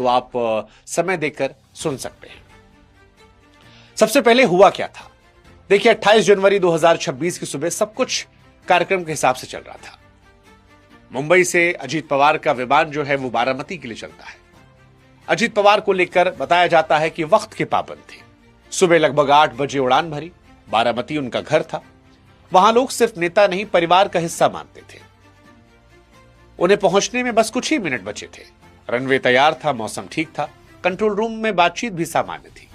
तो आप समय देकर सुन सकते हैं। सबसे पहले हुआ क्या था? देखिए, 28 जनवरी 2026 की सुबह सब कुछ कार्यक्रम के हिसाब से चल रहा था। मुंबई से अजीत पवार का विमान जो है वो बारामती के लिए चलता है। अजीत पवार को लेकर बताया जाता है कि वक्त के पाबंद थे। सुबह लगभग 8 बजे उड़ान भरी। बारामती उनका घर था। वहां लोग सिर्फ नेता नहीं, परिवार का हिस्सा मानते थे। उन्हें पहुंचने में बस कुछ ही मिनट बचे थे। रनवे तैयार था, मौसम ठीक था, कंट्रोल रूम में बातचीत भी सामान्य थी।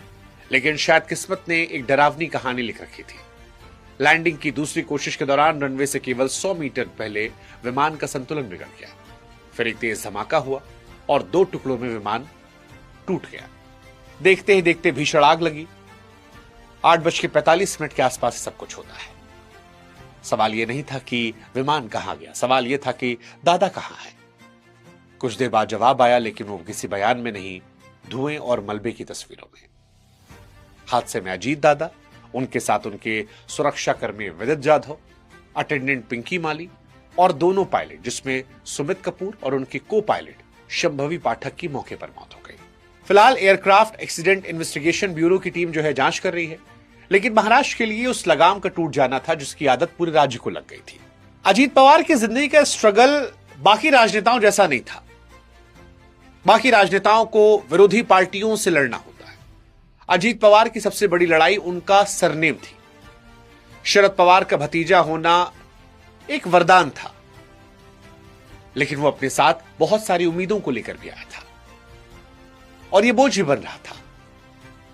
लेकिन शायद किस्मत ने एक डरावनी कहानी लिख रखी थी। लैंडिंग की दूसरी कोशिश के दौरान रनवे से केवल 100 मीटर पहले विमान का संतुलन बिगड़ गया। फिर एक तेज धमाका हुआ और 2 टुकड़ों में विमान टूट गया। देखते ही देखते भीषण आग लगी। 8:45 के आसपास सब कुछ होता है। सवाल यह नहीं था कि विमान कहां गया, सवाल यह था कि दादा कहां है। कुछ देर बाद जवाब आया, लेकिन वो किसी बयान में नहीं, धुएं और मलबे की तस्वीरों में। हादसे में अजीत दादा, उनके साथ उनके सुरक्षाकर्मी विदित जाधव, अटेंडेंट पिंकी माली और दोनों पायलट, जिसमें सुमित कपूर और उनके को पायलट शंभवी पाठक की मौके पर मौत हो गई। फिलहाल एयरक्राफ्ट एक्सीडेंट इन्वेस्टिगेशन ब्यूरो की टीम जो है जांच कर रही है। लेकिन महाराष्ट्र के लिए उस लगाम का टूट जाना था जिसकी आदत पूरे राज्य को लग गई थी। अजीत पवार की जिंदगी का स्ट्रगल बाकी राजनेताओं जैसा नहीं था। बाकी राजनेताओं को विरोधी पार्टियों से लड़ना होता है। अजीत पवार की सबसे बड़ी लड़ाई उनका सरनेम थी। शरद पवार का भतीजा होना एक वरदान था, लेकिन वो अपने साथ बहुत सारी उम्मीदों को लेकर भी आया था और ये बोझ भी बन रहा था,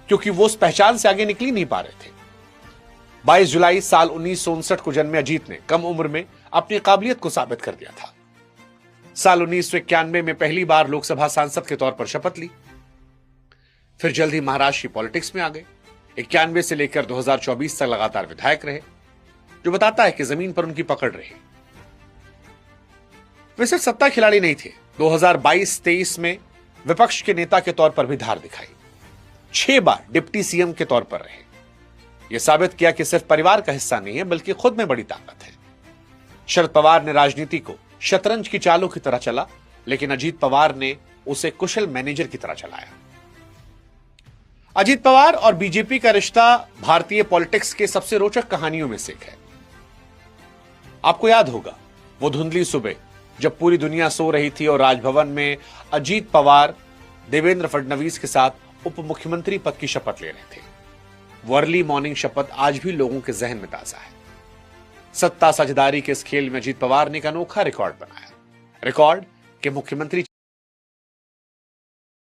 क्योंकि वो उस पहचान से आगे निकल नहीं पा रहे थे। 22 जुलाई साल 1959 को जन्मे अजीत ने कम उम्र में अपनी काबिलियत को साबित कर दिया था। साल 1991 में पहली बार लोकसभा सांसद के तौर पर शपथ ली। फिर जल्द ही महाराष्ट्र की पॉलिटिक्स में आ गए। 91 से लेकर 2024 तक लगातार विधायक रहे, जो बताता है कि जमीन पर उनकी पकड़ रही। वे सिर्फ सत्ता खिलाड़ी नहीं थे। 2022-23 में विपक्ष के नेता के तौर पर भी धार दिखाई। 6 बार डिप्टी सीएम के तौर पर रहे। यह साबित किया कि सिर्फ परिवार का हिस्सा नहीं है, बल्कि खुद में बड़ी ताकत है। शरद पवार ने राजनीति को शतरंज की चालों की तरह चला, लेकिन अजीत पवार ने उसे कुशल मैनेजर की तरह चलाया। अजीत पवार और बीजेपी का रिश्ता भारतीय पॉलिटिक्स के सबसे रोचक कहानियों में से एक है। आपको याद होगा वो धुंधली सुबह जब पूरी दुनिया सो रही थी और राजभवन में अजीत पवार देवेंद्र फडणवीस के साथ उप मुख्यमंत्री पद की शपथ ले रहे थे। वो अर्ली मॉर्निंग शपथ आज भी लोगों के जहन में ताजा है। सत्ता साझेदारी के इस खेल में अजीत पवार ने एक अनोखा रिकॉर्ड बनाया। रिकॉर्ड के मुख्यमंत्री